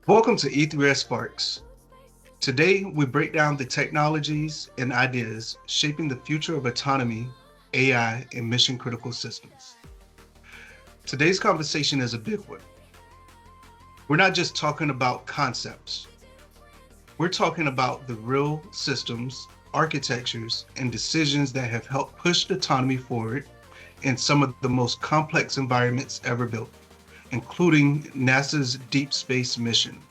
Welcome to E3S Sparks. Today, we break down the technologies and ideas shaping the future of autonomy, AI, and mission critical systems. Today's conversation is a big one. We're not just talking about concepts, we're talking about the real systems, architectures, and decisions that have helped push autonomy forward in some of the most complex environments ever built, including NASA's deep space mission.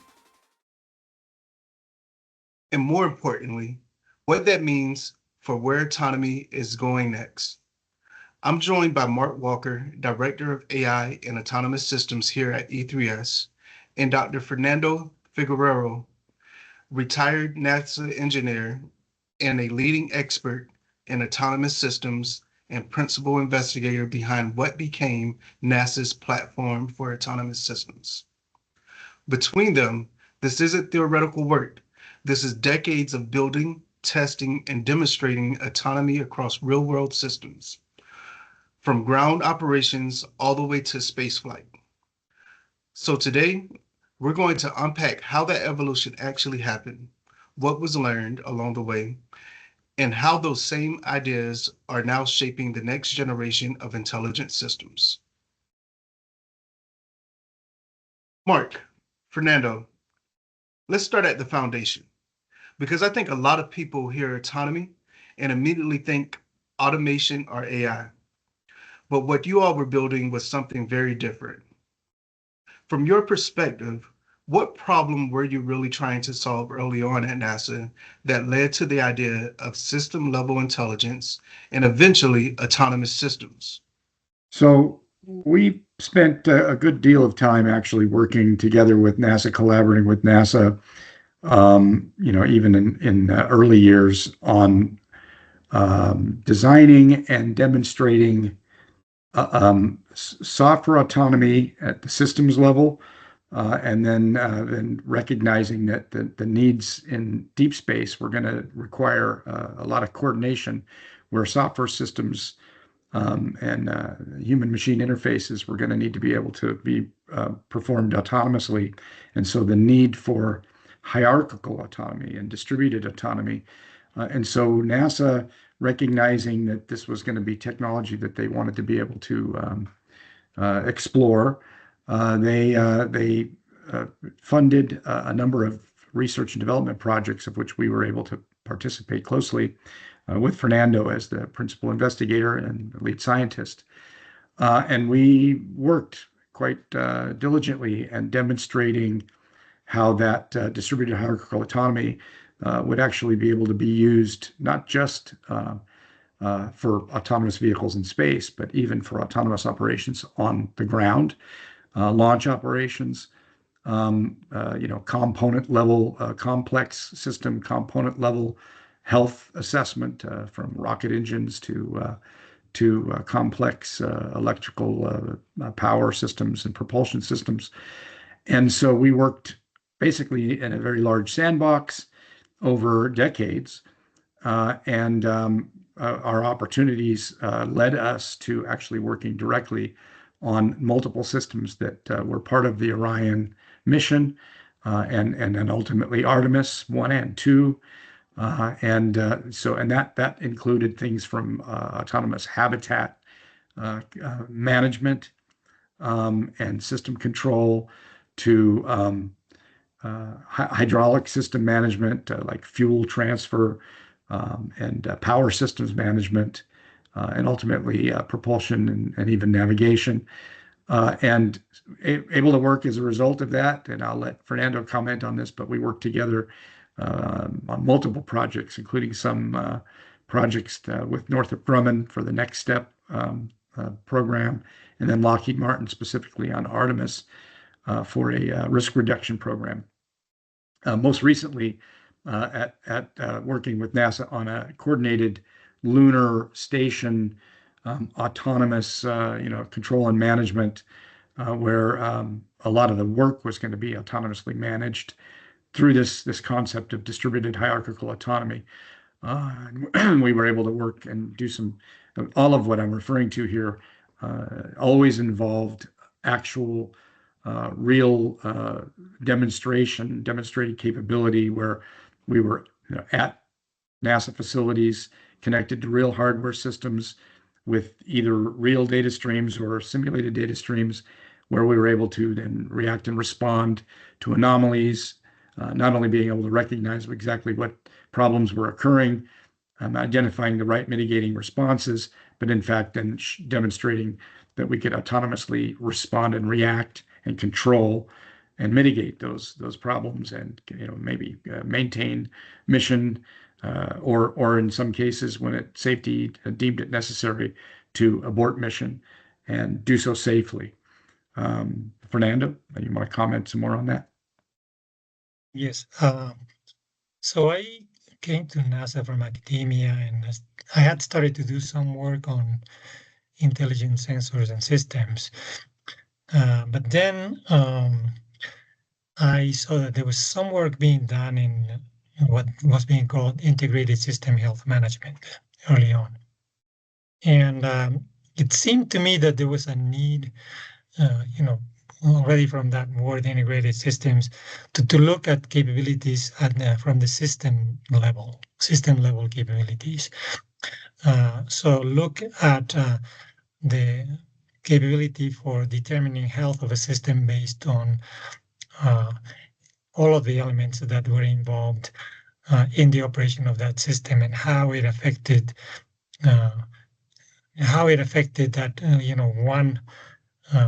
And more importantly, what that means for where autonomy is going next. I'm joined by Mark Walker, Director of AI and Autonomous Systems here at E3S, and Dr. Fernando Figueroa, retired NASA engineer and a leading expert in autonomous systems and principal investigator behind what became NASA's platform for autonomous systems. Between them, this isn't theoretical work. This is decades of building, testing, and demonstrating autonomy across real-world systems, from ground operations all the way to spaceflight. So today, we're going to unpack how that evolution actually happened, what was learned along the way, and how those same ideas are now shaping the next generation of intelligent systems. Mark, Fernando, let's start at the foundation, because I think a lot of people hear autonomy and immediately think automation or AI. But what you all were building was something very different. From your perspective, what problem were you really trying to solve early on at NASA that led to the idea of system level intelligence and eventually autonomous systems? So we spent a good deal of time actually working together with NASA, collaborating with NASA, even in early years on designing and demonstrating software autonomy at the systems level, and then recognizing that the needs in deep space were going to require a lot of coordination, where software systems and human machine interfaces were going to need to be able to be performed autonomously. And so the need for hierarchical autonomy and distributed autonomy. And so NASA, recognizing that this was going to be technology that they wanted to be able to explore, they funded a number of research and development projects, of which we were able to participate closely with Fernando as the principal investigator and lead scientist. And we worked quite diligently and demonstrating how that distributed hierarchical autonomy would actually be able to be used not just for autonomous vehicles in space, but even for autonomous operations on the ground, launch operations, component level, complex system component level health assessment, from rocket engines to complex electrical power systems and propulsion systems. And so we worked basically in a very large sandbox over decades, and our opportunities led us to actually working directly on multiple systems that were part of the Orion mission, and then ultimately Artemis 1 and 2. And that included things from autonomous habitat management, and system control, to hydraulic system management, like fuel transfer, and power systems management, and ultimately propulsion and even navigation. And able to work as a result of that. And I'll let Fernando comment on this, but we worked together on multiple projects, including some projects with Northrop Grumman for the Next Step program, and then Lockheed Martin specifically on Artemis for a risk reduction program. Most recently, at working with NASA on a coordinated lunar station autonomous control and management, where a lot of the work was going to be autonomously managed through this concept of distributed hierarchical autonomy. And we were able to work and do all of what I'm referring to here always involved actual real demonstrated capability where we were at NASA facilities connected to real hardware systems with either real data streams or simulated data streams, where we were able to then react and respond to anomalies, not only being able to recognize exactly what problems were occurring, identifying the right mitigating responses, but in fact then demonstrating that we could autonomously respond and react and control and mitigate those problems, and maybe maintain mission, or in some cases when safety deemed it necessary to abort mission and do so safely. Fernando, you want to comment some more on that? Yes. So I came to NASA from academia, and I had started to do some work on intelligent sensors and systems. But then I saw that there was some work being done in what was being called integrated system health management early on. And it seemed to me that there was a need, already from that word integrated systems, to look at capabilities from the system level capabilities. So look at the capability for determining health of a system based on all of the elements that were involved in the operation of that system, and how it affected that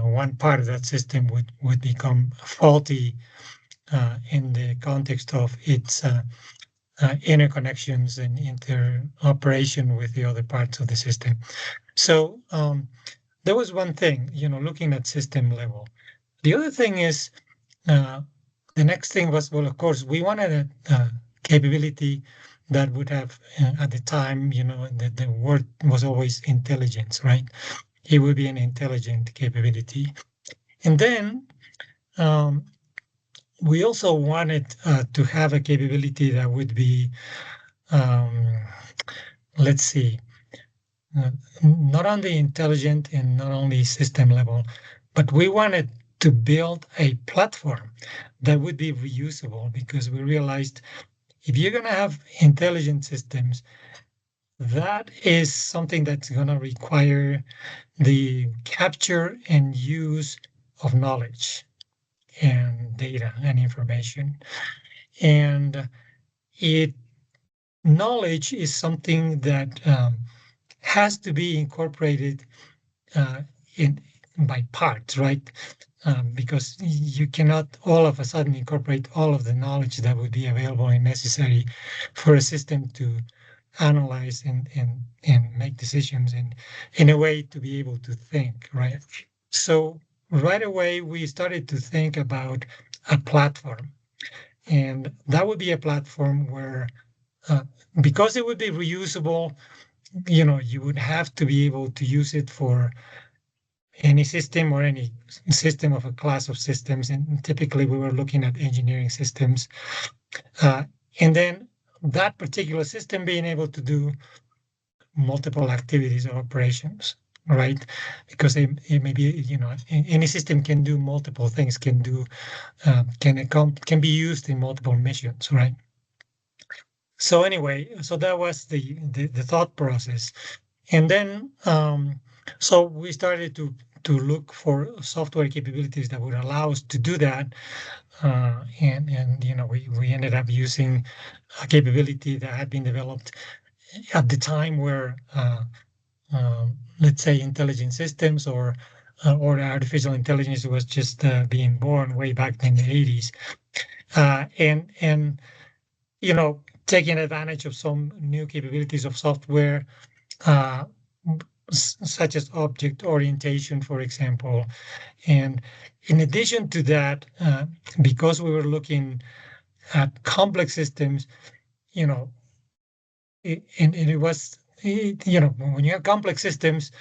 one part of that system would become faulty in the context of its interconnections and interoperation with the other parts of the system. So there was one thing, looking at system level. The other thing is, the next thing was, well, of course, we wanted a capability that would have, at the time, the word was always intelligence, right? It would be an intelligent capability. And then we also wanted to have a capability that would be, let's see, not only intelligent and not only system level, but we wanted to build a platform that would be reusable, because we realized if you're going to have intelligent systems, that is something that's going to require the capture and use of knowledge and data and information. And knowledge is something that has to be incorporated by parts, right? Because you cannot all of a sudden incorporate all of the knowledge that would be available and necessary for a system to analyze and make decisions in a way to be able to think, right? So right away we started to think about a platform, and that would be a platform where, because it would be reusable, you would have to be able to use it for any system or any system of a class of systems. And typically we were looking at engineering systems. And then that particular system being able to do multiple activities or operations, right? Because it may be, any system can do multiple things, can be used in multiple missions, right? So anyway, so that was the thought process. And then, so we started to look for software capabilities that would allow us to do that. And we ended up using a capability that had been developed at the time where, let's say, intelligent systems or artificial intelligence was just being born way back in the 80s. And taking advantage of some new capabilities of software, such as object orientation, for example. And in addition to that, because we were looking at complex systems, and it was, when you have complex systems,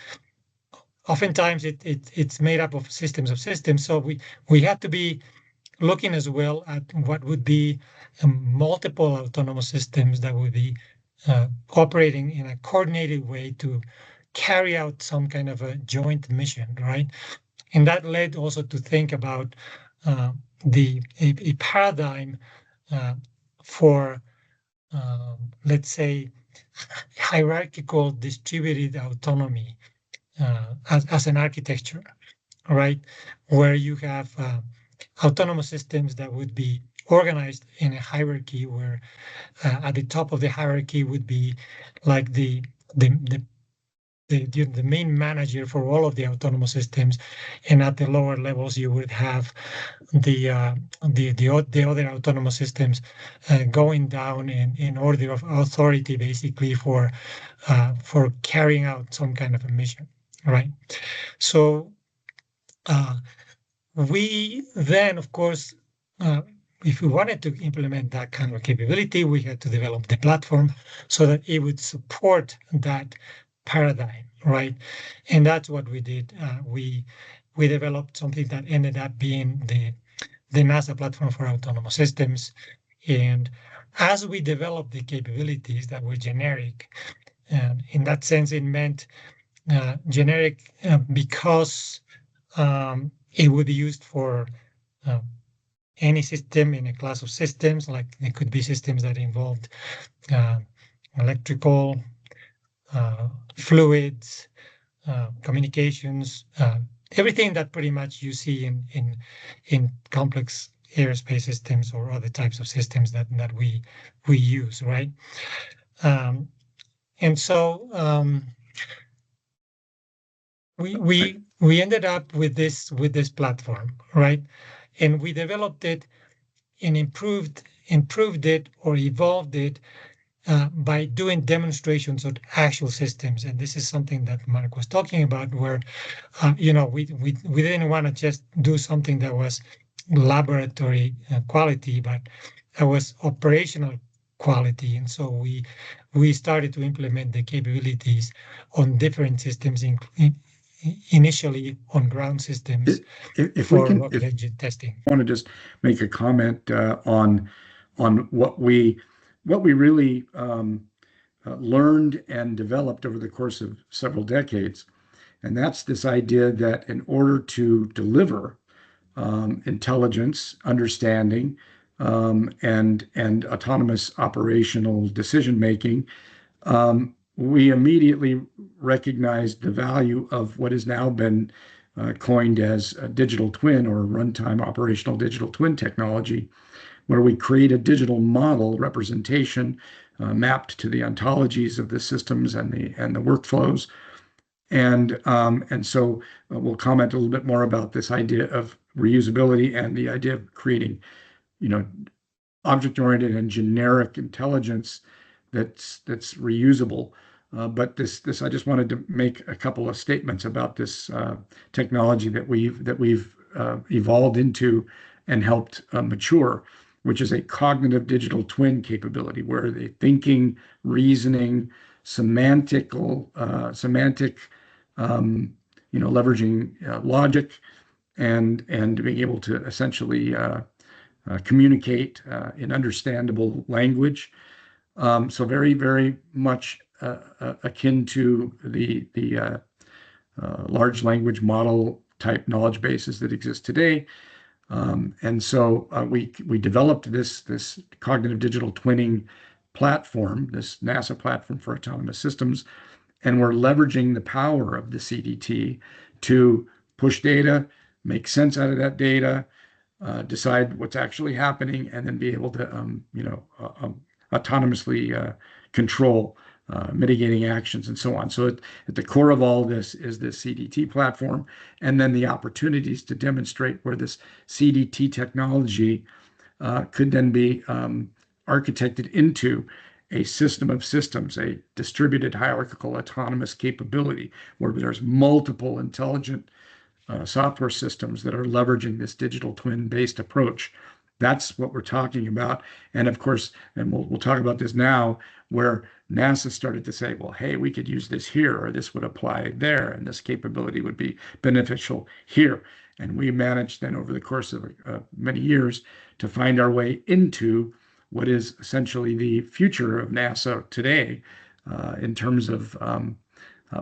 oftentimes it's made up of systems. So we had to be looking as well at what would be multiple autonomous systems that would be operating in a coordinated way to carry out some kind of a joint mission, right? And that led also to think about a paradigm for, let's say, hierarchical distributed autonomy as an architecture, right? Where you have autonomous systems that would be organized in a hierarchy where at the top of the hierarchy would be like the the main manager for all of the autonomous systems, and at the lower levels you would have the other autonomous systems going down in order of authority, basically for carrying out some kind of a mission, right? So we then, of course, if we wanted to implement that kind of capability, we had to develop the platform so that it would support that paradigm, right? And that's what we did. We developed something that ended up being the NASA platform for autonomous systems. And as we developed the capabilities that were generic, in that sense, it meant generic because it would be used for any system in a class of systems, like it could be systems that involved electrical, fluids, communications, everything that pretty much you see in complex aerospace systems or other types of systems that we use, right? And so we ended up with this platform, right? And we developed it and improved it or evolved it by doing demonstrations of actual systems. And this is something that Mark was talking about, where we didn't want to just do something that was laboratory quality, but that was operational quality. And so we started to implement the capabilities on different systems, initially on ground systems for rocket engine testing. I want to just make a comment on what we really learned and developed over the course of several decades, and that's this idea that in order to deliver intelligence, understanding, and autonomous operational decision making, we immediately recognized the value of what has now been coined as a digital twin or runtime operational digital twin technology, where we create a digital model representation mapped to the ontologies of the systems and the workflows. And so we'll comment a little bit more about this idea of reusability and the idea of creating, object-oriented and generic intelligence that's reusable. But this I just wanted to make a couple of statements about this technology that we've evolved into and helped mature, which is a cognitive digital twin capability, where the thinking, reasoning, semantic, leveraging logic and being able to essentially communicate in understandable language. So very, very much akin to the large language model type knowledge bases that exist today. And so we developed this cognitive digital twinning platform, this NASA platform for autonomous systems, and we're leveraging the power of the CDT to push data, make sense out of that data, decide what's actually happening, and then be able to autonomously control mitigating actions and so on. So at the core of all this is this CDT platform, and then the opportunities to demonstrate where this CDT technology could then be architected into a system of systems, a distributed hierarchical autonomous capability, where there's multiple intelligent software systems that are leveraging this digital twin based approach. That's what we're talking about. And of course, and we'll talk about this now, where NASA started to say, well, hey, we could use this here, or this would apply there, and this capability would be beneficial here. And we managed then over the course of many years to find our way into what is essentially the future of NASA today in terms of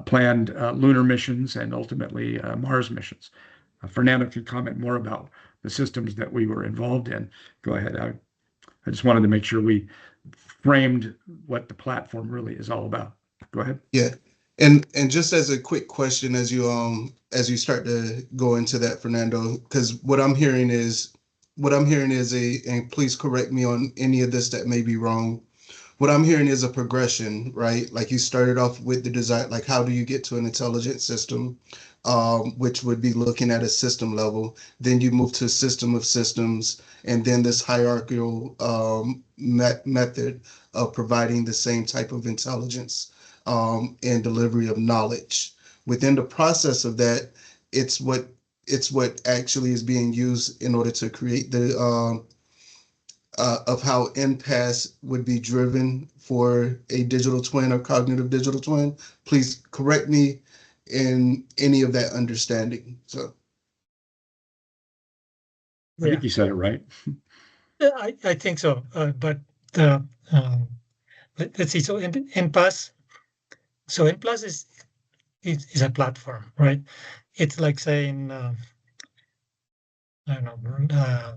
planned lunar missions and ultimately Mars missions. Fernando can comment more about the systems that we were involved in. Go ahead. I just wanted to make sure we framed what the platform really is all about. Go ahead. Yeah. And just as a quick question as you start to go into that, Fernando, because what I'm hearing is and please correct me on any of this that may be wrong. What I'm hearing is a progression, right? Like you started off with the design, like how do you get to an intelligent system, which would be looking at a system level. Then you move to a system of systems, and then this hierarchical method of providing the same type of intelligence and delivery of knowledge. Within the process of that, it's what it's what actually is being used in order to create the of how impasse would be driven for a digital twin or cognitive digital twin. Please correct me in any of that understanding. So I think you said it right. I think so. But let's see. So impasse. So impasse is a platform, right? It's like saying I don't know.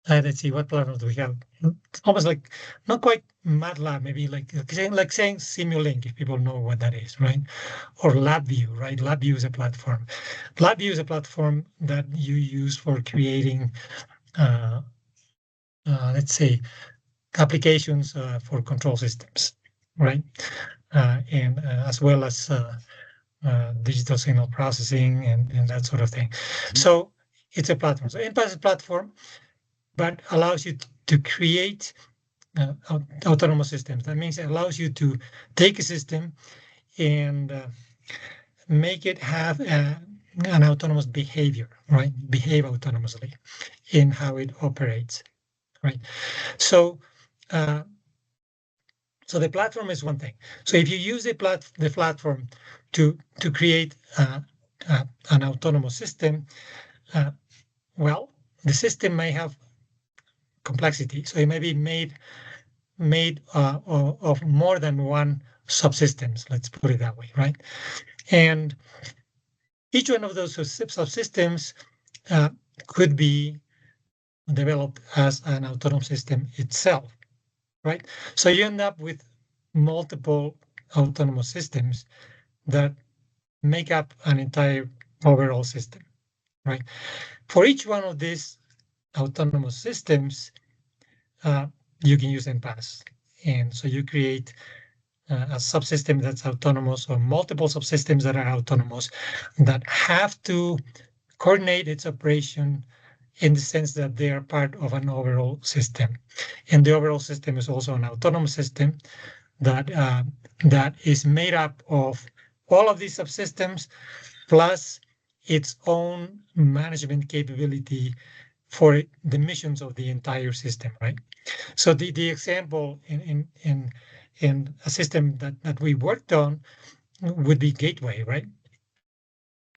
Let's see, what platforms do we have? It's almost like not quite MATLAB, maybe like saying Simulink, if people know what that is, right? Or LabVIEW, right? LabVIEW is a platform. LabVIEW is a platform that you use for creating, let's say, applications for control systems, right? And as well as digital signal processing and that sort of thing. So it's a platform. So impasse is a platform, but allows you to create autonomous systems. That means it allows you to take a system and make it have an autonomous behavior, right? Behave autonomously in how it operates, right? So, so the platform is one thing. So if you use the platform to create an autonomous system, well, the system may have complexity. So it may be made of more than one subsystems. Let's put it that way, right? And each one of those subsystems could be developed as an autonomous system itself, right? So you end up with multiple autonomous systems that make up an entire overall system, right? For each one of these autonomous systems, you can use impasse. And so you create a subsystem that's autonomous or multiple subsystems that are autonomous that have to coordinate its operation in the sense that they are part of an overall system. And the overall system is also an autonomous system that that is made up of all of these subsystems plus its own management capability for the missions of the entire system, right? So the example in a system that we worked on would be Gateway, right?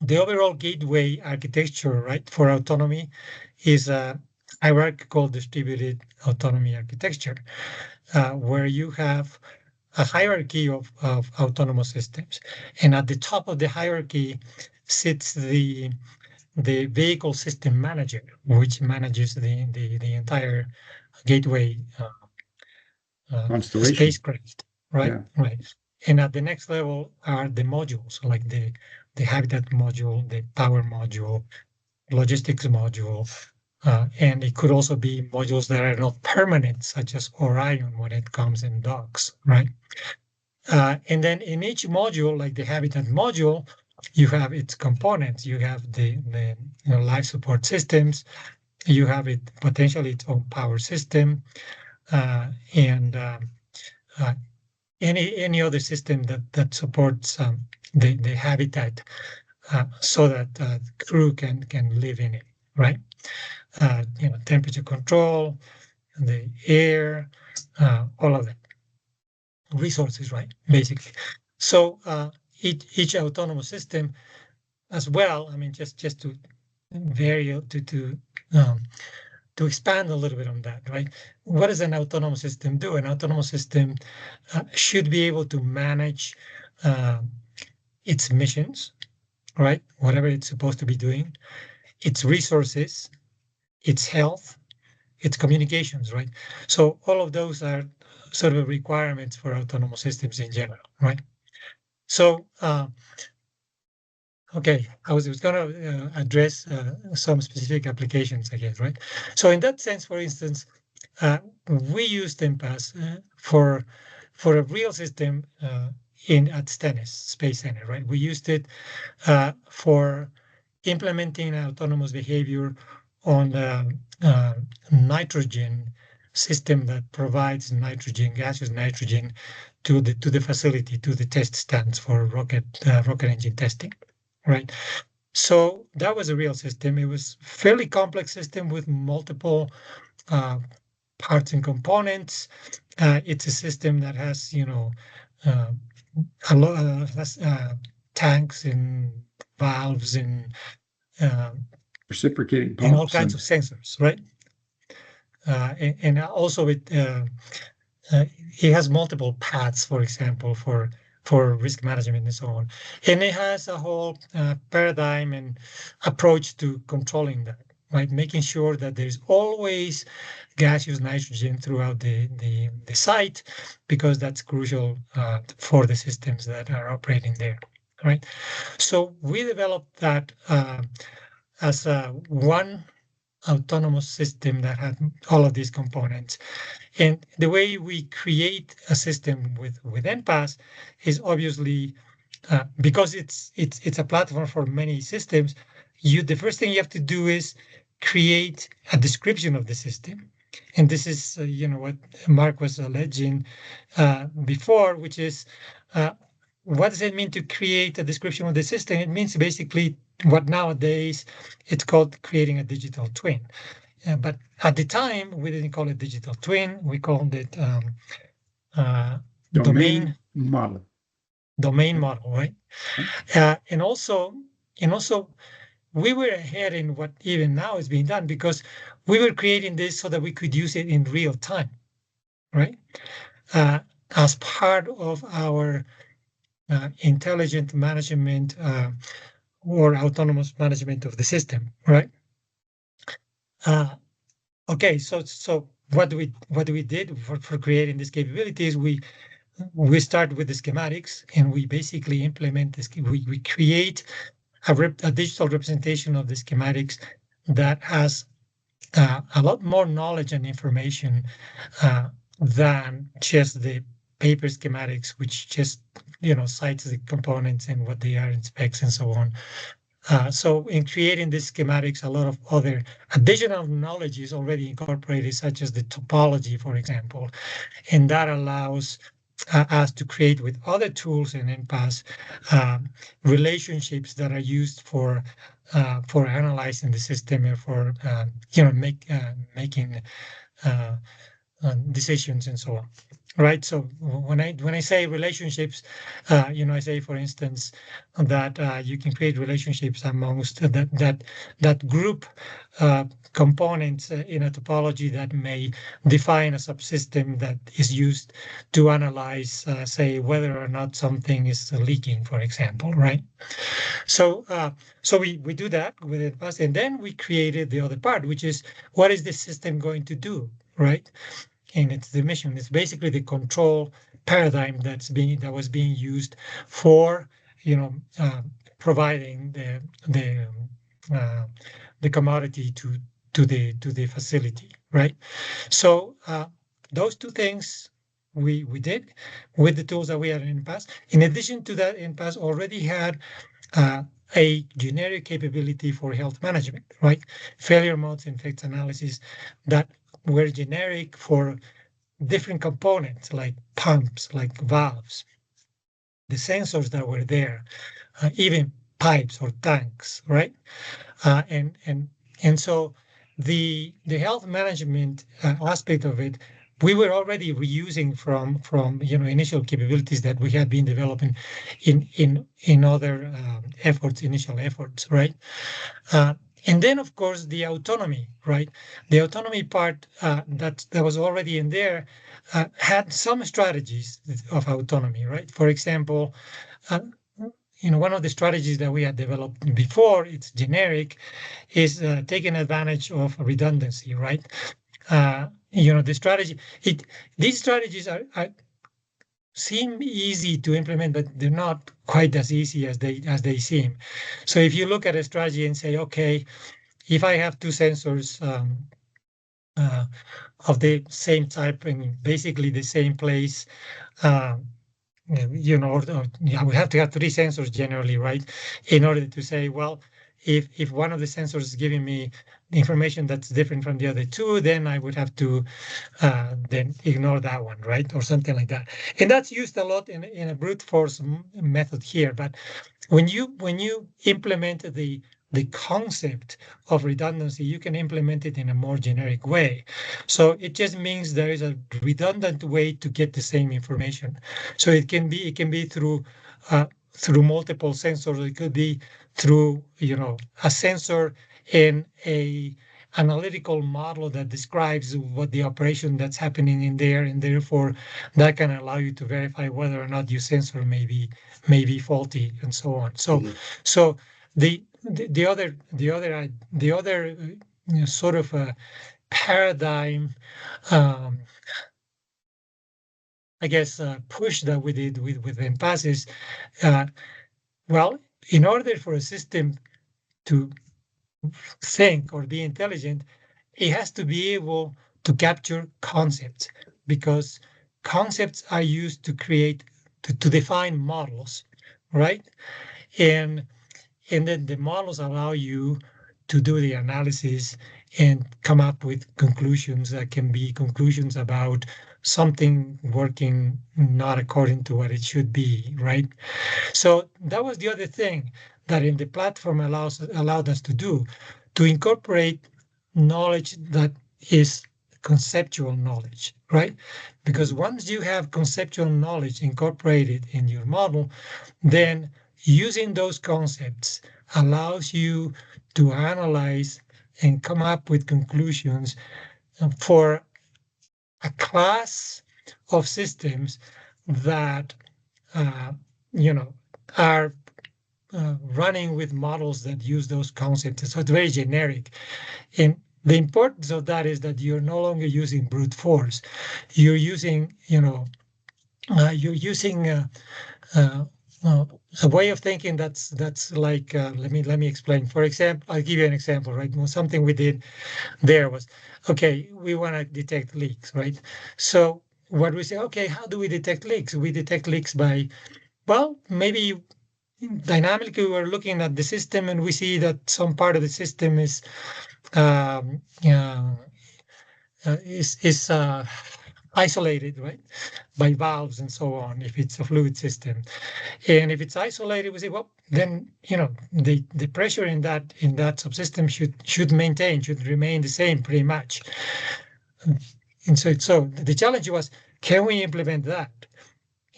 The overall Gateway architecture, right, for autonomy is a hierarchical distributed autonomy architecture, where you have a hierarchy of autonomous systems. And at the top of the hierarchy sits the vehicle system manager, which manages the entire Gateway Constellation. spacecraft, right? Yeah. Right. And at the next level are the modules, like the habitat module, the power module, logistics module, and it could also be modules that are not permanent, such as Orion when it comes in docks, right? And then in each module, like the habitat module, you have its components. You have the life support systems. You have it potentially its own power system, and any other system that supports the habitat, so that crew can live in it, right? Temperature control, the air, all of that, resources, right? Basically, so each autonomous system, as well. I mean, just to vary to expand a little bit on that, right? What does an autonomous system do? An autonomous system should be able to manage its missions, right? Whatever it's supposed to be doing, its resources, its health, its communications, right? So all of those are sort of requirements for autonomous systems in general, right? So, okay, I was going to address some specific applications, I guess, right? So in that sense, for instance, we use MPAS for a real system in at Stennis Space Center, right? We used it for implementing autonomous behavior on the nitrogen system that provides nitrogen, gaseous nitrogen, to the facility, to the test stands for rocket engine testing, right? So that was a real system. It was fairly complex system with multiple uh, parts and components. It's a system that has, uh, a lot has tanks and valves uh, Reciprocating and all pumps kinds of sensors, right? And also it has multiple paths, for example, for risk management and so on. And it has a whole paradigm and approach to controlling that, right? Making sure that there's always gaseous nitrogen throughout the site, because that's crucial for the systems that are operating there, right? So we developed that as one autonomous system that had all of these components. And the way we create a system with NPAS is obviously because it's a platform for many systems. The first thing you have to do is create a description of the system, and this is what Mark was alleging before, which is what does it mean to create a description of the system? It means basically what nowadays it's called creating a digital twin. But at the time, we didn't call it digital twin. We called it domain model. Domain model, right? And also, we were ahead in what even now is being done, because we were creating this so that we could use it in real time, right? As part of our intelligent management or autonomous management of the system, right? Okay, so what we did for creating this capabilities, we start with the schematics, and we basically implement this. We create a digital representation of the schematics that has a lot more knowledge and information than just the paper schematics, which just cites the components and what they are in specs and so on. So in creating these schematics, a lot of other additional knowledge is already incorporated, such as the topology, for example, and that allows us to create with other tools in NPAS relationships that are used for analyzing the system and for making decisions and so on. Right. So when I say relationships, I say, for instance, that you can create relationships amongst that group components in a topology that may define a subsystem that is used to analyze, say, whether or not something is leaking, for example. Right. So we do that with it, and then we created the other part, which is what is the system going to do, right? And it's the mission. It's basically the control paradigm that was being used for providing the commodity to the facility, right? So those two things we did with the tools that we had in the past. In addition to that, NPAS already had a generic capability for health management, right? Failure modes and effects analysis that were generic for different components like pumps, like valves, the sensors that were there, even pipes or tanks, right? And so the health management aspect of it, we were already reusing from initial capabilities that we had been developing in other initial efforts, right? And then, of course, the autonomy, right? The autonomy part that was already in there had some strategies of autonomy, right? For example, one of the strategies that we had developed before, it's generic, is taking advantage of redundancy, right? The strategy, these strategies seem easy to implement, but they're not quite as easy as they seem. So if you look at a strategy and say, okay, if I have two sensors of the same type and basically the same place, we have to have three sensors generally, right? In order to say, well, if one of the sensors is giving me information that's different from the other two, then I would have to then ignore that one, right? Or something like that. And that's used a lot in a brute force method here. But when you implement the concept of redundancy, you can implement it in a more generic way. So it just means there is a redundant way to get the same information. So it can be through multiple sensors. It could be through a sensor in a analytical model that describes what the operation that's happening in there, and therefore that can allow you to verify whether or not your sensor may be faulty and so on. So the other sort of a paradigm, I guess, push that we did with MPAS is, well, in order for a system to think or be intelligent, it has to be able to capture concepts, because concepts are used to create, to define models, right? And then the models allow you to do the analysis and come up with conclusions that can be conclusions about something working not according to what it should be, right? So that was the other thing that in the platform allowed us to do, to incorporate knowledge that is conceptual knowledge, right? Because once you have conceptual knowledge incorporated in your model, then using those concepts allows you to analyze and come up with conclusions for a class of systems that are running with models that use those concepts. So it's very generic. And the importance of that is that you're no longer using brute force. You're using, a way of thinking that's like, let me explain. For example, I'll give you an example, right? Something we did there was, okay, we want to detect leaks, right? So what we say, okay, how do we detect leaks? We detect leaks by, well, maybe dynamically we're looking at the system and we see that some part of the system is isolated, right, by valves and so on, if it's a fluid system. And if it's isolated, we say, well, then the pressure in that subsystem should remain the same pretty much. And so the challenge was, can we implement that?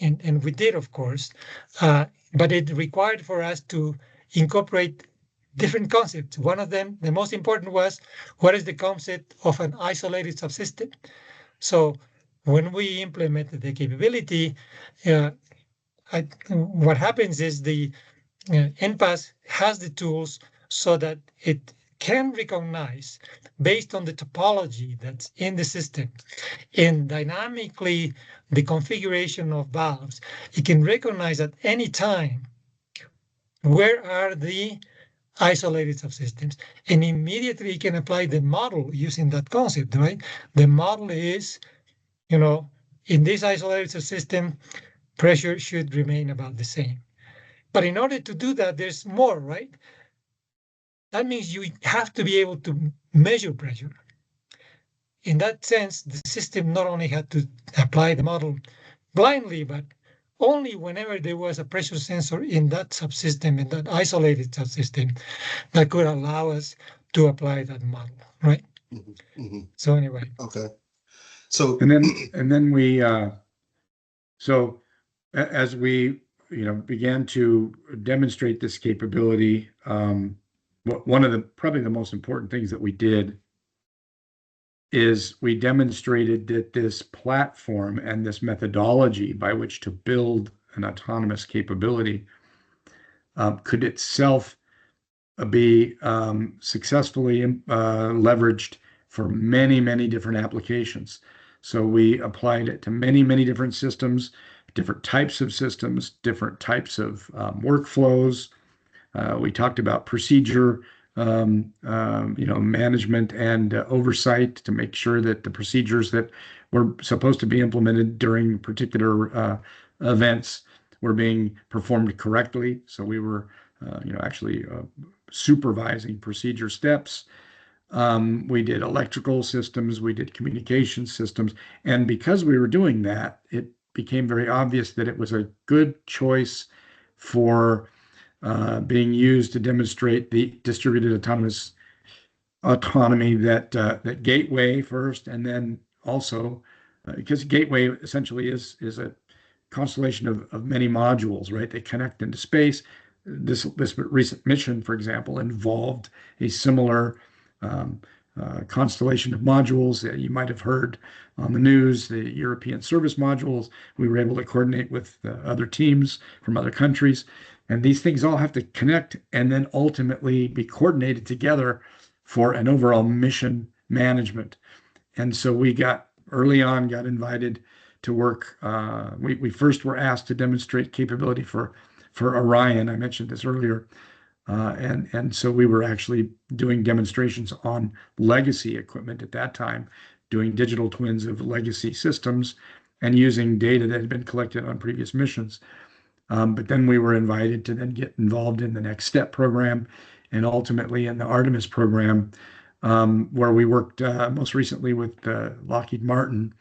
And we did, of course, but it required for us to incorporate different concepts. One of them, the most important, was what is the concept of an isolated subsystem? So when we implemented the capability, what happens is the NPAS has the tools so that it can recognize, based on the topology that's in the system and dynamically the configuration of valves, it can recognize at any time where are the isolated subsystems, and immediately you can apply the model using that concept, right? The model is, in this isolated subsystem, pressure should remain about the same. But in order to do that, there's more, right? That means you have to be able to measure pressure. In that sense, the system not only had to apply the model blindly, but only whenever there was a pressure sensor in that subsystem, in that isolated subsystem, that could allow us to apply that model, right? So anyway. Okay. So and then we so as we began to demonstrate this capability, one of probably the most important things that we did is we demonstrated that this platform and this methodology by which to build an autonomous capability could itself be successfully leveraged for many, many different applications. So we applied it to many, many different systems, different types of systems, different types of workflows. We talked about procedure, management and oversight to make sure that the procedures that were supposed to be implemented during particular events were being performed correctly. So we were, actually supervising procedure steps. We did electrical systems, we did communication systems, and because we were doing that, it became very obvious that it was a good choice for being used to demonstrate the distributed autonomy that Gateway first, and then also because Gateway essentially is a constellation of many modules, right? They connect into space. This recent mission, for example, involved a similar constellation of modules that you might have heard on the news, the European service modules. We were able to coordinate with other teams from other countries. And these things all have to connect and then ultimately be coordinated together for an overall mission management. And so we early on got invited to work. We first were asked to demonstrate capability for Orion. I mentioned this earlier. And so we were actually doing demonstrations on legacy equipment at that time, doing digital twins of legacy systems and using data that had been collected on previous missions. But then we were invited to then get involved in the Next Step program and ultimately in the Artemis program, where we worked most recently with Lockheed Martin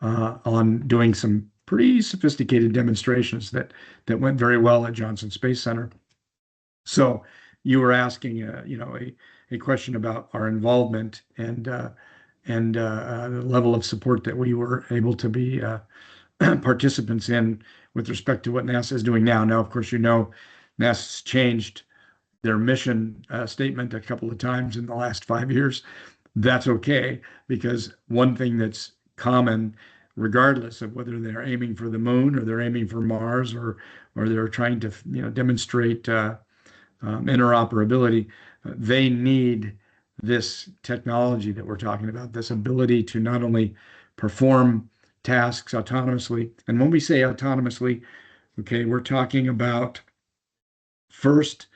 on doing some pretty sophisticated demonstrations that went very well at Johnson Space Center. So you were asking, a question about our involvement and the level of support that we were able to be participants in with respect to what NASA is doing now. Now, of course, NASA's changed their mission statement a couple of times in the last 5 years. That's okay, because one thing that's common, regardless of whether they're aiming for the moon or they're aiming for Mars or they're trying to demonstrate interoperability, they need this technology that we're talking about, this ability to not only perform tasks autonomously. And when we say autonomously, okay, we're talking about first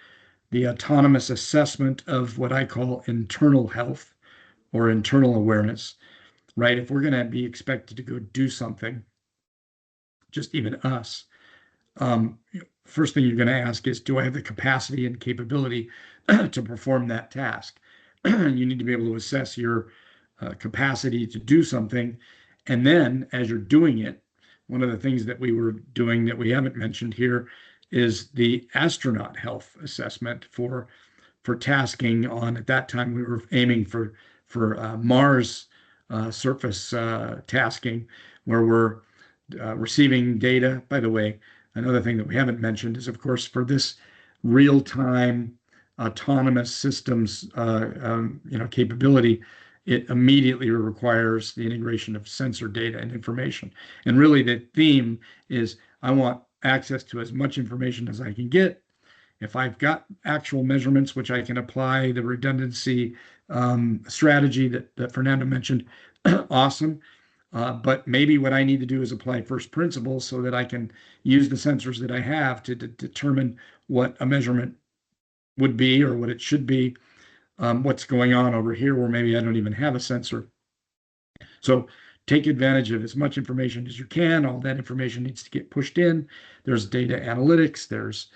the autonomous assessment of what I call internal health or internal awareness, right? If we're going to be expected to go do something, just even us, first thing you're going to ask is, do I have the capacity and capability to perform that task? You need to be able to assess your capacity to do something. And then as you're doing it, one of the things that we were doing that we haven't mentioned here is the astronaut health assessment for tasking on, at that time, we were aiming for Mars surface tasking, where we're receiving data. By the way, another thing that we haven't mentioned is, of course, for this real-time autonomous systems capability, it immediately requires the integration of sensor data and information. And really the theme is, I want access to as much information as I can get. If I've got actual measurements, which I can apply the redundancy strategy that Fernando mentioned, awesome. But maybe what I need to do is apply first principles so that I can use the sensors that I have to determine what a measurement would be or what it should be, what's going on over here where maybe I don't even have a sensor. So take advantage of as much information as you can. All that information needs to get pushed in. There's data analytics, there's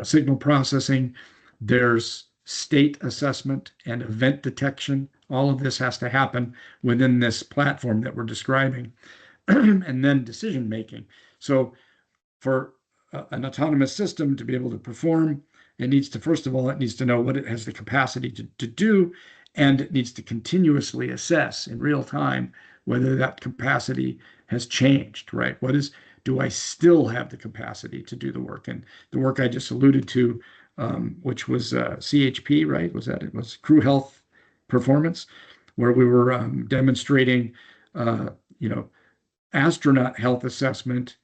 signal processing, there's state assessment and event detection. All of this has to happen within this platform that we're describing. And then decision making. So for an autonomous system to be able to perform, it needs to, first of all, it needs to know what it has the capacity to do, and it needs to continuously assess in real time whether that capacity has changed, right? Do I still have the capacity to do the work? And the work I just alluded to, which was CHP, right? It was crew health performance, where we were demonstrating, astronaut health assessment,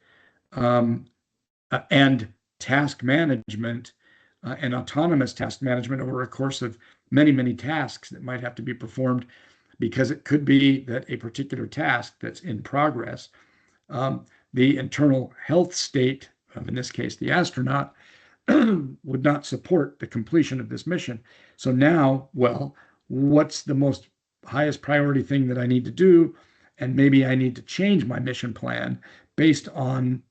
and task management and autonomous task management over a course of many, many tasks that might have to be performed, because it could be that a particular task that's in progress, the internal health state of, in this case, the astronaut, would not support the completion of this mission. So now, well, what's the most highest priority thing that I need to do? And maybe I need to change my mission plan based on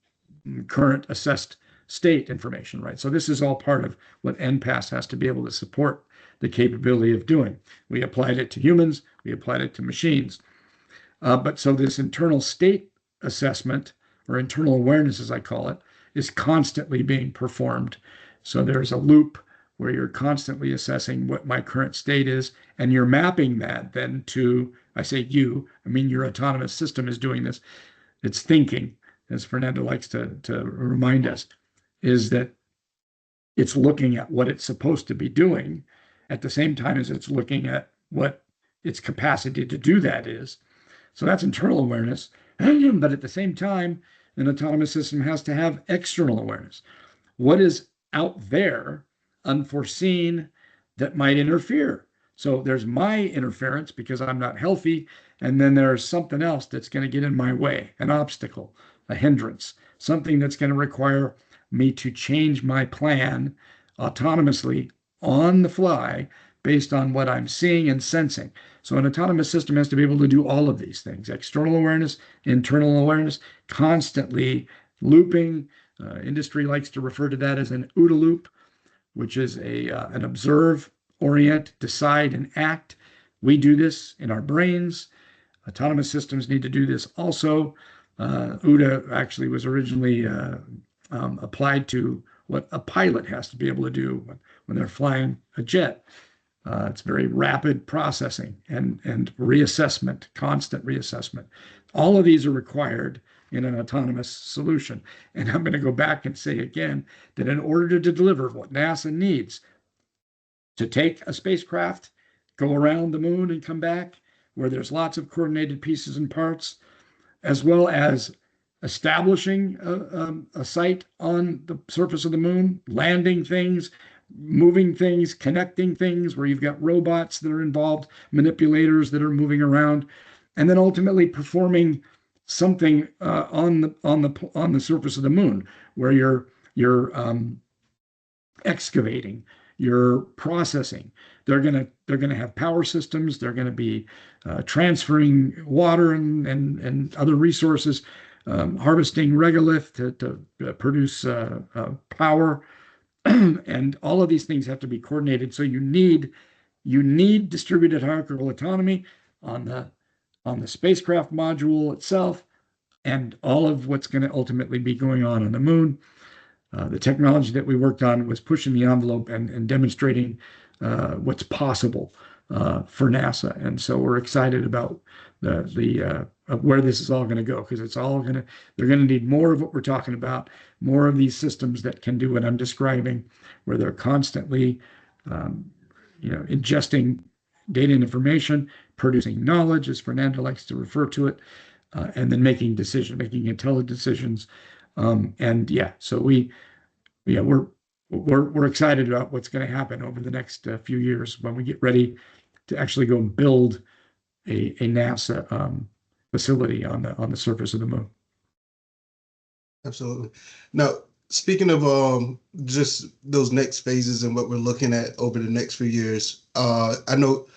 current assessed state information, right? So this is all part of what NPAS has to be able to support the capability of doing. We applied it to humans, we applied it to machines. But so this internal state assessment, or internal awareness, as I call it, is constantly being performed. So there's a loop where you're constantly assessing what my current state is, and you're mapping that then to, I say you, I mean your autonomous system is doing this. It's thinking, as Fernando likes to remind us, is that it's looking at what it's supposed to be doing at the same time as it's looking at what its capacity to do that is. So that's internal awareness. But at the same time, an autonomous system has to have external awareness. What is out there, unforeseen, that might interfere? So there's my interference because I'm not healthy, and then there's something else that's going to get in my way, an obstacle, a hindrance, something that's going to require me to change my plan autonomously on the fly based on what I'm seeing and sensing. So an autonomous system has to be able to do all of these things: external awareness, internal awareness, constantly looping. Industry likes to refer to that as an OODA loop, which is an observe, orient, decide, and act. We do this in our brains. Autonomous systems need to do this also. OODA actually was originally applied to what a pilot has to be able to do when they're flying a jet. It's very rapid processing and reassessment, constant reassessment. All of these are required in an autonomous solution. And I'm going to go back and say again that in order to deliver what NASA needs to take a spacecraft, go around the moon and come back, where there's lots of coordinated pieces and parts, as well as establishing a site on the surface of the moon, landing things, moving things, connecting things, where you've got robots that are involved, manipulators that are moving around, and then ultimately performing something on the surface of the moon, where you're excavating, you're processing. They're gonna have power systems. They're gonna be transferring water and other resources, harvesting regolith to produce power. And all of these things have to be coordinated. So you need distributed hierarchical autonomy on the spacecraft module itself, and all of what's going to ultimately be going on the moon. The technology that we worked on was pushing the envelope and demonstrating what's possible for NASA. And so we're excited about where this is all going to go, because they're going to need more of what we're talking about, more of these systems that can do what I'm describing, where they're constantly ingesting data and information, producing knowledge, as Fernando likes to refer to it, and then making intelligent decisions. So we're excited about what's going to happen over the next few years when we get ready to actually go and build a NASA facility on the surface of the moon. Absolutely. Now, speaking of just those next phases and what we're looking at over the next few years, I know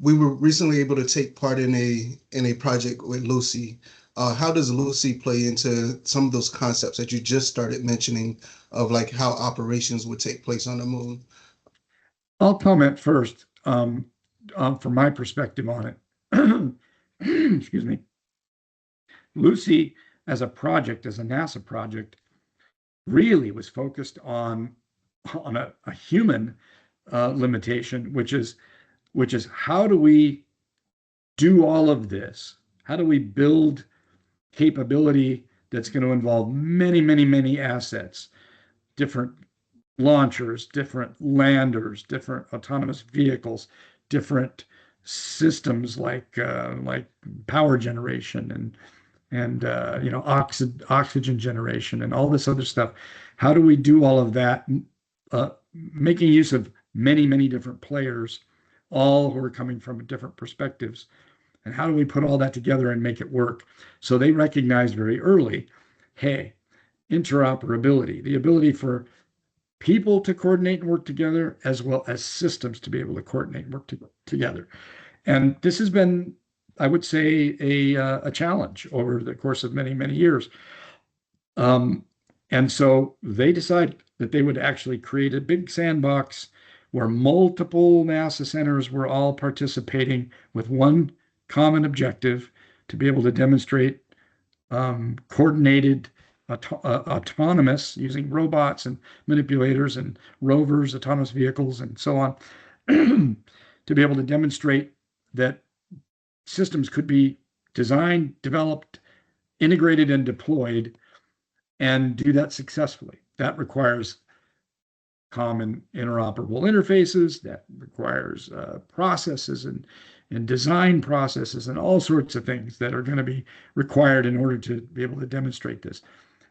we were recently able to take part in a project with Lucy. How does Lucy play into some of those concepts that you just started mentioning of like how operations would take place on the moon? I'll comment first from my perspective on it. Excuse me. Lucy, as a NASA project, really was focused on a human limitation, which is how do we do all of this? How do we build capability that's going to involve many, many, many assets, different launchers, different landers, different autonomous vehicles, different systems like power generation and oxygen generation and all this other stuff. How do we do all of that, making use of many, many different players, all who are coming from different perspectives? And how do we put all that together and make it work? So they recognized very early, hey, interoperability, the ability for people to coordinate and work together, as well as systems to be able to coordinate and work together. And this has been, I would say, a challenge over the course of many, many years. And so they decided that they would actually create a big sandbox where multiple NASA centers were all participating with one common objective to be able to demonstrate coordinated, autonomous, using robots and manipulators and rovers, autonomous vehicles, and so on, to be able to demonstrate that systems could be designed, developed, integrated, and deployed, and do that successfully. That requires common interoperable interfaces, that requires processes and design processes and all sorts of things that are going to be required in order to be able to demonstrate this.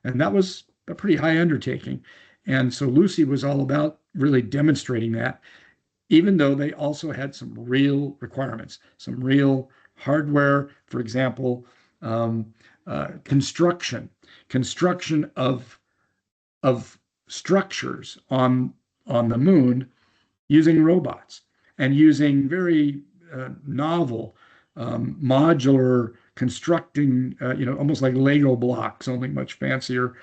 And that was a pretty high undertaking. And so Lucy was all about really demonstrating that, even though they also had some real requirements, some real hardware, for example, construction of structures on the moon using robots and using very novel modular constructing, almost like Lego blocks, only much fancier,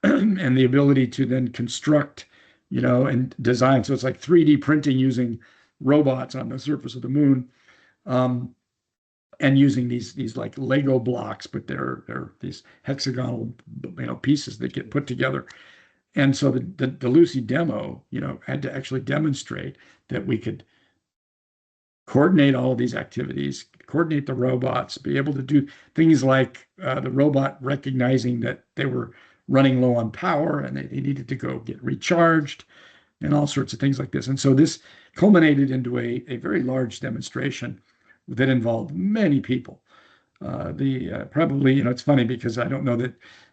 and the ability to then construct, and design. So it's like 3D printing using robots on the surface of the moon. And using these like Lego blocks, but they're these hexagonal pieces that get put together. And so the Lucy demo, had to actually demonstrate that we could coordinate all of these activities, coordinate the robots, be able to do things like the robot recognizing that they were running low on power and they needed to go get recharged and all sorts of things like this. And so this culminated into a very large demonstration that involved many people. Probably, it's funny because I don't know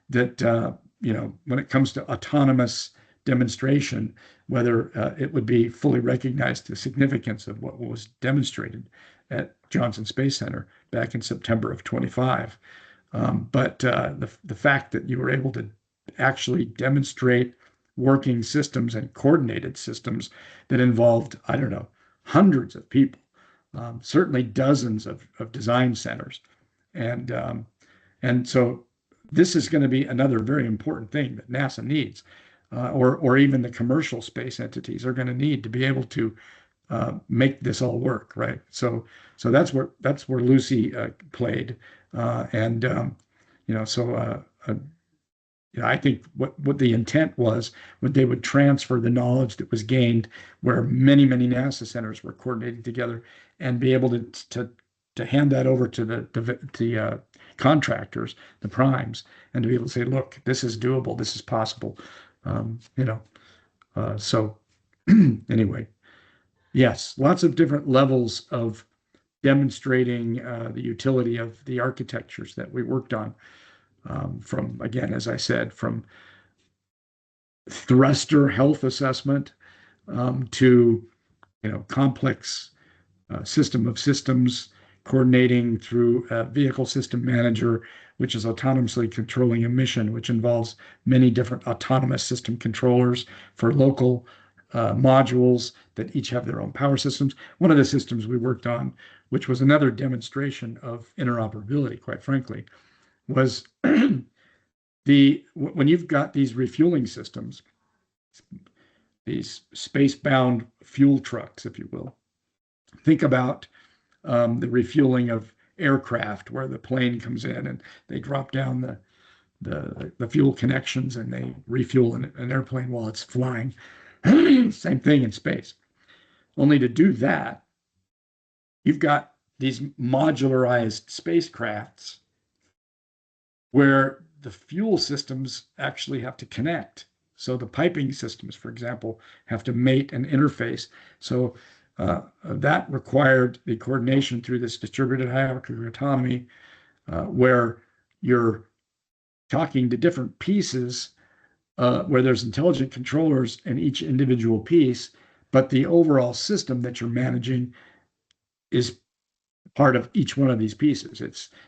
that when it comes to autonomous demonstration, whether it would be fully recognized the significance of what was demonstrated at Johnson Space Center back in September of 25. But the fact that you were able to actually demonstrate working systems and coordinated systems that involved, I don't know, hundreds of people, certainly dozens of design centers. And so this is going to be another very important thing that NASA needs, or even the commercial space entities are going to need to be able to make this all work, right? So that's where Lucy played, I think what the intent was when they would transfer the knowledge that was gained, where many NASA centers were coordinating together, and be able to hand that over to the contractors, the primes, and to be able to say, look, this is doable, this is possible, So anyway, yes, lots of different levels of demonstrating the utility of the architectures that we worked on. From, again, as I said, from thruster health assessment to complex system of systems coordinating through a vehicle system manager, which is autonomously controlling a mission, which involves many different autonomous system controllers for local modules that each have their own power systems. One of the systems we worked on, which was another demonstration of interoperability, quite frankly, was when you've got these refueling systems, these space-bound fuel trucks, if you will. Think about the refueling of aircraft, where the plane comes in and they drop down the fuel connections and they refuel an airplane while it's flying. Same thing in space. Only to do that, you've got these modularized spacecrafts where the fuel systems actually have to connect. So the piping systems, for example, have to mate and interface. So that required the coordination through this distributed hierarchical autonomy, where you're talking to different pieces where there's intelligent controllers in each individual piece, but the overall system that you're managing is part of each one of these pieces.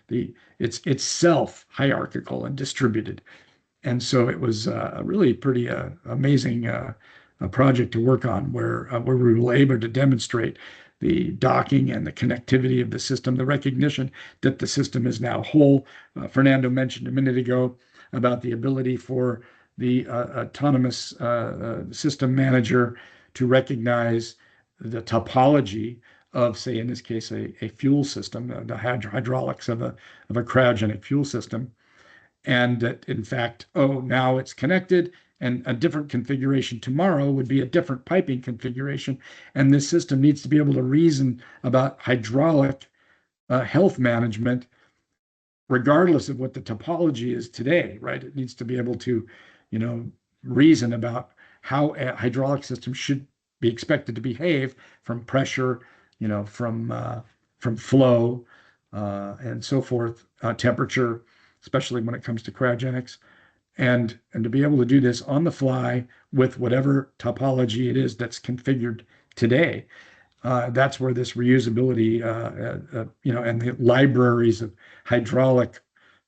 It's self hierarchical and distributed. And so it was a really pretty amazing a project to work on where we were able to demonstrate the docking and the connectivity of the system, the recognition that the system is now whole. Fernando mentioned a minute ago about the ability for the autonomous system manager to recognize the topology of, say, in this case, a fuel system, the hydraulics of a cryogenic fuel system, and that in fact, oh, now it's connected, and a different configuration tomorrow would be a different piping configuration. And this system needs to be able to reason about hydraulic health management, regardless of what the topology is today, right? It needs to be able to, reason about how a hydraulic system should be expected to behave from pressure, from flow, and so forth, temperature, especially when it comes to cryogenics, and to be able to do this on the fly with whatever topology it is that's configured today. That's where this reusability, and the libraries of hydraulic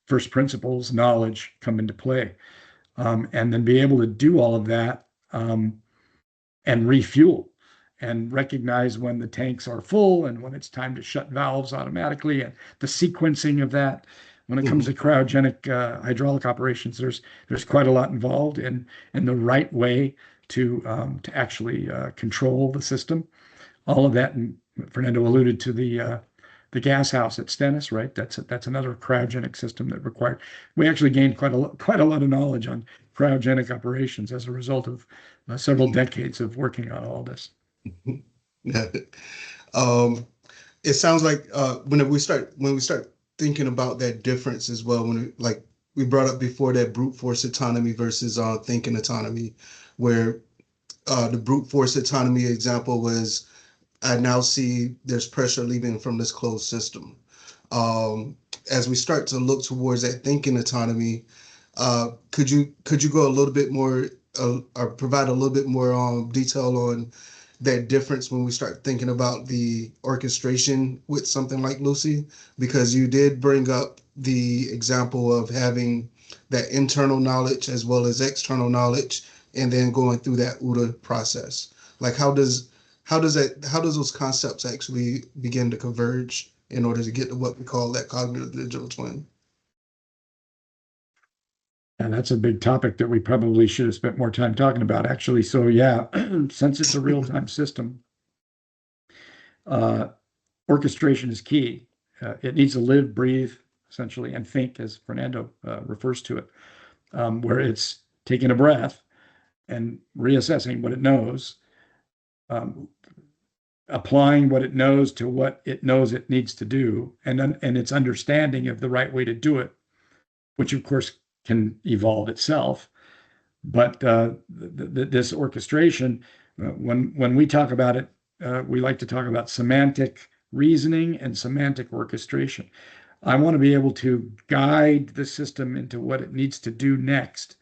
first principles knowledge come into play. And then be able to do all of that and refuel and recognize when the tanks are full and when it's time to shut valves automatically, and the sequencing of that. When it comes to cryogenic hydraulic operations, there's quite a lot involved in the right way to actually control the system. All of that, and Fernando alluded to the gas house at Stennis, right? That's another cryogenic system that required. We actually gained quite a lot of knowledge on cryogenic operations as a result of several decades of working on all this. Yeah. It sounds like when we start thinking about that difference as well, when like we brought up before, that brute force autonomy versus thinking autonomy, where the brute force autonomy example was, I now see there's pressure leaving from this closed system. As we start to look towards that thinking autonomy, could you go a little bit more or provide a little bit more detail on that difference when we start thinking about the orchestration with something like Lucy? Because you did bring up the example of having that internal knowledge as well as external knowledge, and then going through that OODA process. Like how does those concepts actually begin to converge in order to get to what we call that cognitive digital twin? And that's a big topic that we probably should have spent more time talking about, actually. So yeah, since it's a real-time system, orchestration is key. It needs to live, breathe, essentially, and think, as Fernando refers to it, where it's taking a breath and reassessing what it knows, applying what it knows to what it knows it needs to do, and its understanding of the right way to do it, which of course can evolve itself. But this orchestration, when we talk about it, we like to talk about semantic reasoning and semantic orchestration. I want to be able to guide the system into what it needs to do next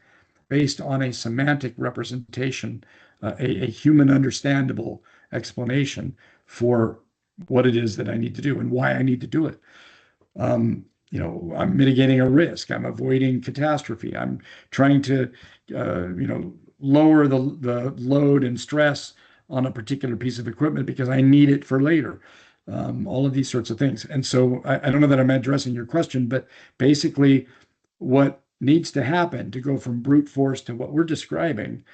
based on a semantic representation, a human understandable explanation for what it is that I need to do and why I need to do it. I'm mitigating a risk. I'm avoiding catastrophe. I'm trying to, lower the load and stress on a particular piece of equipment because I need it for later. All of these sorts of things. And so I don't know that I'm addressing your question, but basically what needs to happen to go from brute force to what we're describing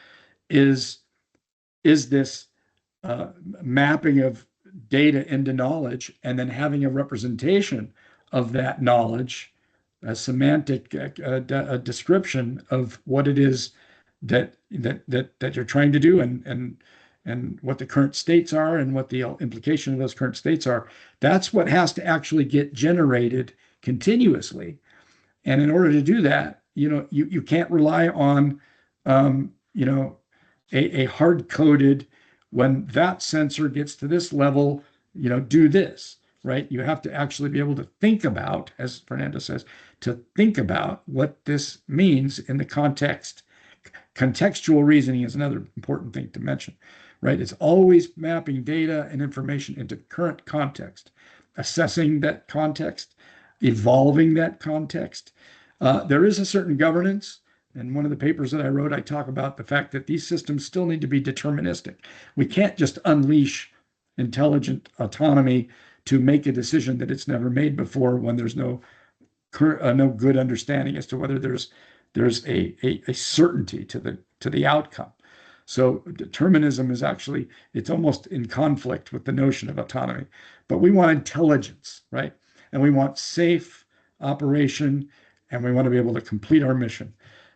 is this mapping of data into knowledge, and then having a representation of that knowledge, a semantic a description of what it is that you're trying to do, and what the current states are and what the implication of those current states are. That's what has to actually get generated continuously. And in order to do that, you can't rely on a hard-coded, when that sensor gets to this level, do this, right? You have to actually be able to think about, as Fernando says, to think about what this means in the context. Contextual reasoning is another important thing to mention, right? It's always mapping data and information into current context, assessing that context, evolving that context. There is a certain governance. In one of the papers that I wrote, I talk about the fact that these systems still need to be deterministic. We can't just unleash intelligent autonomy to make a decision that it's never made before when there's no good understanding as to whether there's a certainty to the outcome. So determinism is actually, it's almost in conflict with the notion of autonomy. But we want intelligence, right? And we want safe operation, and we want to be able to complete our mission.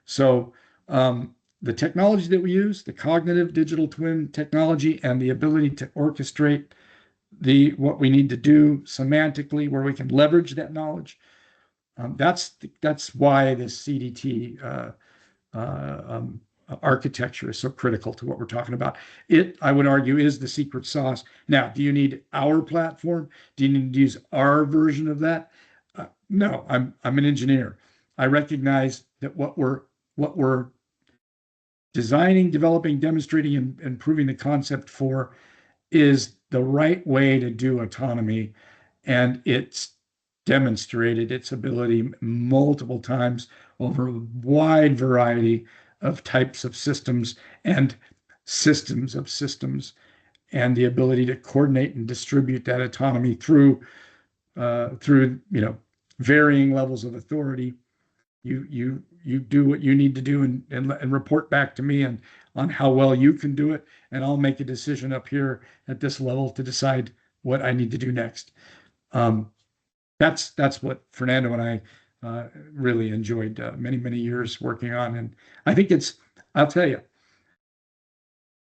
So the technology that we use, the cognitive digital twin technology, and the ability to orchestrate what we need to do semantically, where we can leverage that knowledge. That's why this CDT architecture is so critical to what we're talking about. It, I would argue, is the secret sauce. Now, do you need our platform? Do you need to use our version of that? No, I'm an engineer. I recognize that what we're designing, developing, demonstrating, and improving the concept for is the right way to do autonomy, and it's demonstrated its ability multiple times over a wide variety of types of systems and systems of systems, and the ability to coordinate and distribute that autonomy through varying levels of authority. You do what you need to do and report back to me on how well you can do it, and I'll make a decision up here at this level to decide what I need to do next. That's what Fernando and I really enjoyed many years working on, and I think I'll tell you,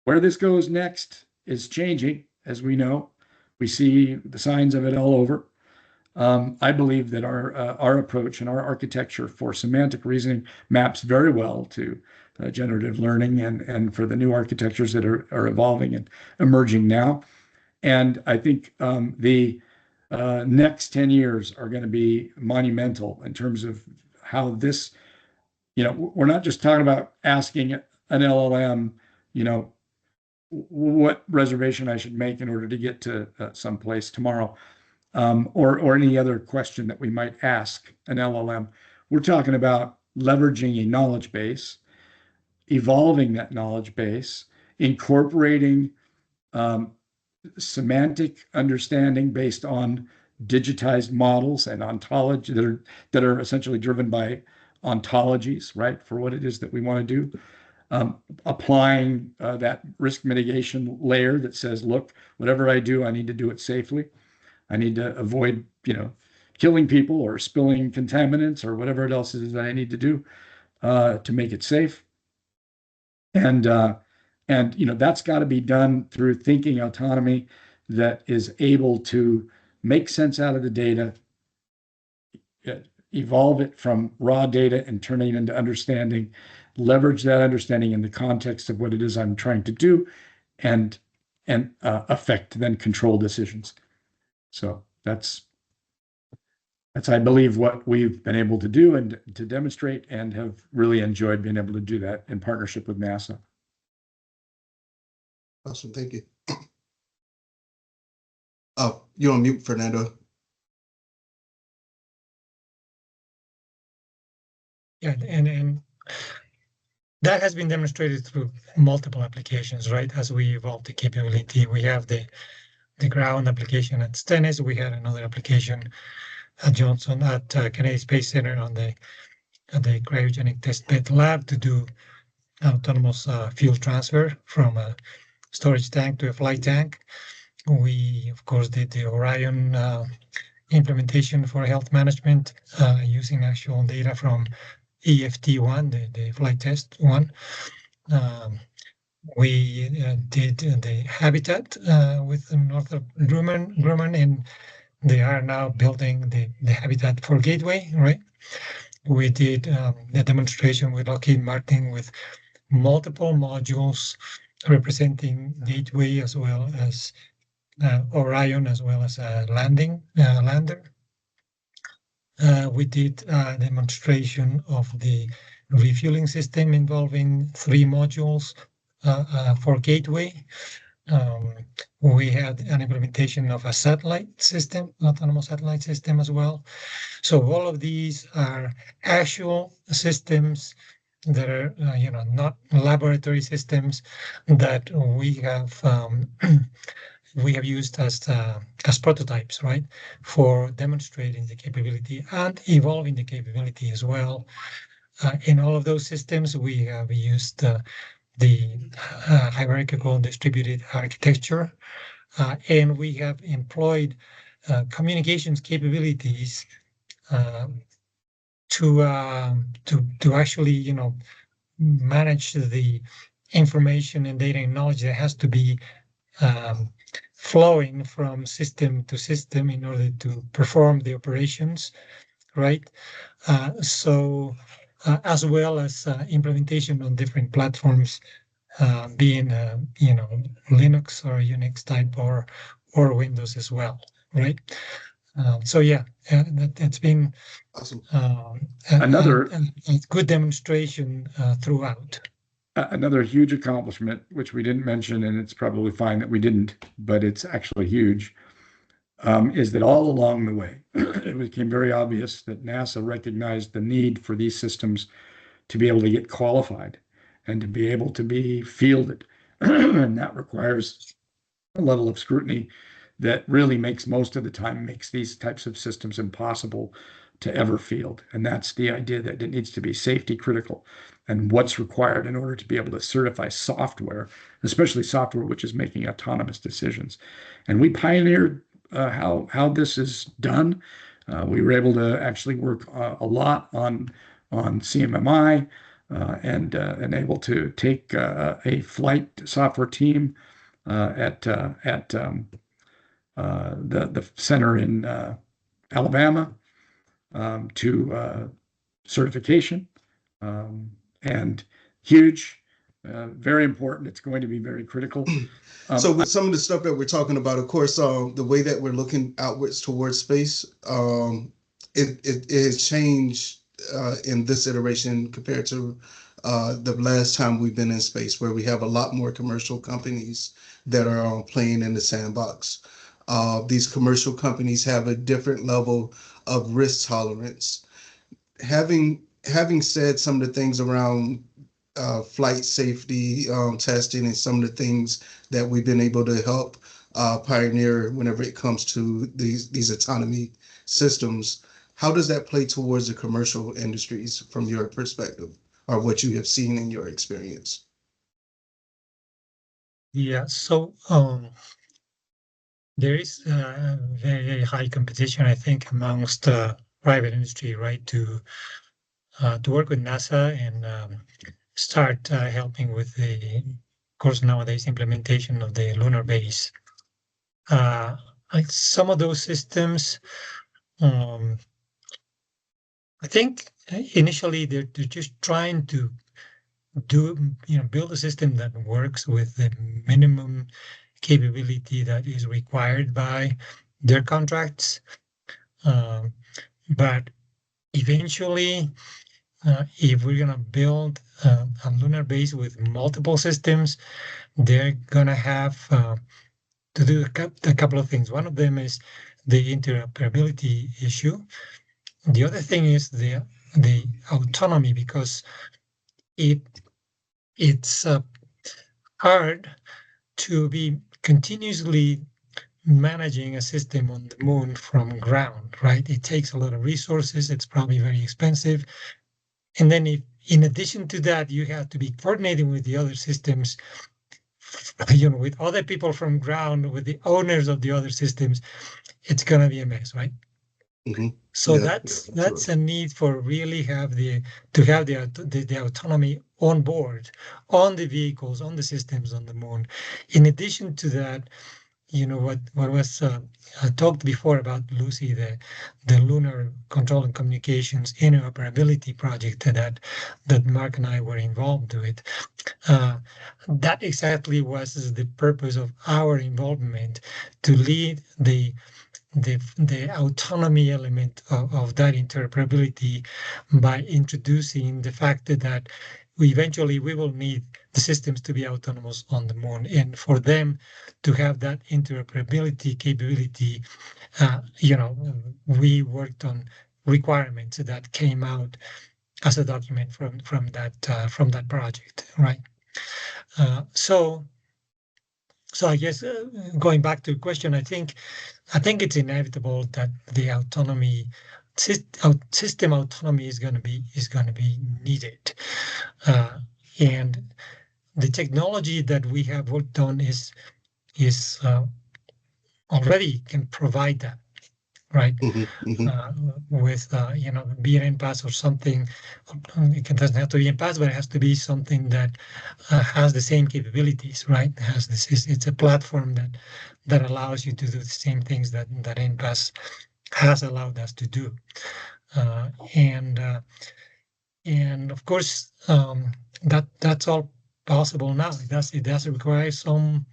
where this goes next is changing, as we know. We see the signs of it all over. I believe that our approach and our architecture for semantic reasoning maps very well to generative learning and for the new architectures that are evolving and emerging now. And I think the next 10 years are going to be monumental in terms of how this, we're not just talking about asking an LLM, what reservation I should make in order to get to someplace tomorrow, or any other question that we might ask an LLM. We're talking about leveraging a knowledge base, evolving that knowledge base, incorporating semantic understanding based on digitized models and ontology that are essentially driven by ontologies, right, for what it is that we want to do. Applying that risk mitigation layer that says, look, whatever I do, I need to do it safely. I need to avoid, killing people or spilling contaminants or whatever else it is that I need to do to make it safe. And that's got to be done through thinking autonomy that is able to make sense out of the data, evolve it from raw data and turn it into understanding, leverage that understanding in the context of what it is I'm trying to do, and affect then control decisions. So that's I believe what we've been able to do and to demonstrate, and have really enjoyed being able to do that in partnership with NASA. Awesome, thank you. Oh, you're on mute, Fernando. Yeah, and that has been demonstrated through multiple applications, right? As we evolve the capability, we have the ground application at Stennis. We had another application at Johnson at Kennedy Space Center on the cryogenic testbed lab to do autonomous fuel transfer from a storage tank to a flight tank. We, of course, did the Orion implementation for health management using actual data from EFT1, the flight test one. We did the habitat with Northrop Grumman, and they are now building the habitat for Gateway, right? We did the demonstration with Lockheed Martin with multiple modules representing Gateway as well as Orion as well as a lander. We did a demonstration of the refueling system involving 3 modules for Gateway. We had an implementation of a satellite system, autonomous satellite system as well. So all of these are actual systems that are, not laboratory systems that we have we have used as prototypes, right, for demonstrating the capability and evolving the capability as well. In all of those systems, we have used the hierarchical distributed architecture, and we have employed communications capabilities to actually, manage the information and data and knowledge that has to be flowing from system to system in order to perform the operations, right? So as well as implementation on different platforms, being Linux or Unix type or Windows as well, right? So yeah, that's been Awesome. a good demonstration throughout. Another huge accomplishment, which we didn't mention, and it's probably fine that we didn't, but it's actually huge, is that all along the way, it became very obvious that NASA recognized the need for these systems to be able to get qualified and to be able to be fielded. And that requires a level of scrutiny that really most of the time makes these types of systems impossible to ever field. And that's the idea that it needs to be safety critical and what's required in order to be able to certify software, especially software which is making autonomous decisions. And we pioneered how this is done. We were able to actually work a lot on CMMI and able to take a flight software team at the center in Alabama to certification, and huge, very important. It's going to be very critical. So with some of the stuff that we're talking about, of course, the way that we're looking outwards towards space, it has changed in this iteration compared to the last time we've been in space, where we have a lot more commercial companies that are playing in the sandbox. These commercial companies have a different level of risk tolerance. Having said some of the things around flight safety testing and some of the things that we've been able to help pioneer whenever it comes to these autonomy systems, how does that play towards the commercial industries from your perspective, or what you have seen in your experience? Yeah, so there is very, very high competition, I think, amongst private industry, right, to work with NASA and start helping with the, of course, nowadays implementation of the lunar base. Some of those systems, I think initially they're just trying to build a system that works with the minimum capability that is required by their contracts. But eventually, if we're going to build a lunar base with multiple systems, they're going to have to do a couple of things. One of them is the interoperability issue. The other thing is the autonomy, because it's hard to be continuously managing a system on the moon from ground, right? It takes a lot of resources. It's probably very expensive. And then if, in addition to that, you have to be coordinating with the other systems, with other people from ground, with the owners of the other systems, it's going to be a mess, right? Mm-hmm. So yeah, that's a need for really have the autonomy on board, on the vehicles, on the systems on the moon. In addition to that, what was talked before about Lucy, the Lunar Control and Communications Interoperability Project that Mark and I were involved with. That exactly was the purpose of our involvement, to lead the autonomy element of that interoperability by introducing the fact that eventually we will need the systems to be autonomous on the moon, and for them to have that interoperability capability, we worked on requirements that came out as a document from that project, right? So I guess going back to the question, I think it's inevitable that the system autonomy is going to be needed, and the technology that we have worked on is already can provide that, right? With BNN Pass or something. It doesn't have to be in Pass, but it has to be something that has the same capabilities, right? It's a platform that allows you to do the same things that NPass has allowed us to do, and of course that's all possible now. It does require some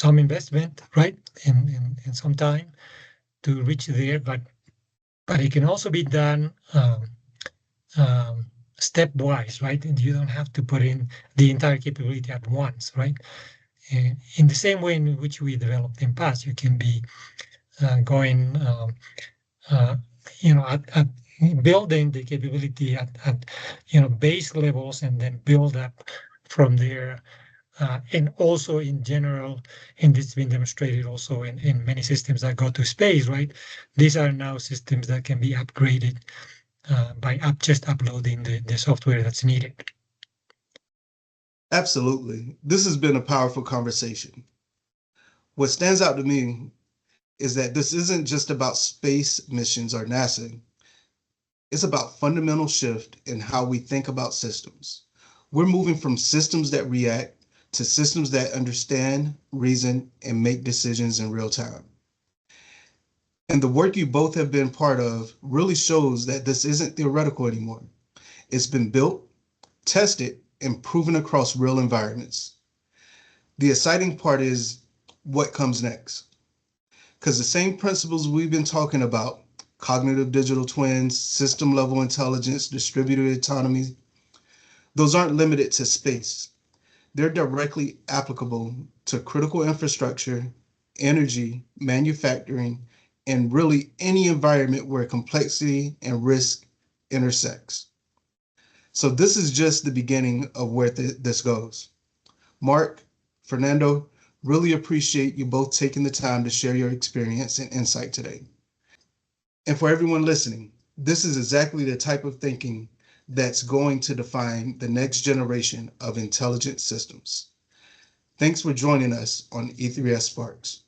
investment, right, in some time to reach there, but it can also be done stepwise, right? And you don't have to put in the entire capability at once, right? And in the same way in which we developed in past, you can be going, at building the capability at base levels, and then build up from there. And also in general, and this has been demonstrated also in many systems that go to space, right? These are now systems that can be upgraded by just uploading the software that's needed. Absolutely. This has been a powerful conversation. What stands out to me is that this isn't just about space missions or NASA. It's about fundamental shift in how we think about systems. We're moving from systems that react to systems that understand, reason, and make decisions in real time. And the work you both have been part of really shows that this isn't theoretical anymore. It's been built, tested, and proven across real environments. The exciting part is what comes next. Because the same principles we've been talking about, cognitive digital twins, system level intelligence, distributed autonomy, those aren't limited to space. They're directly applicable to critical infrastructure, energy, manufacturing, and really any environment where complexity and risk intersects. So this is just the beginning of where this goes. Mark, Fernando, really appreciate you both taking the time to share your experience and insight today. And for everyone listening, this is exactly the type of thinking that's going to define the next generation of intelligent systems. Thanks for joining us on E3S Sparks.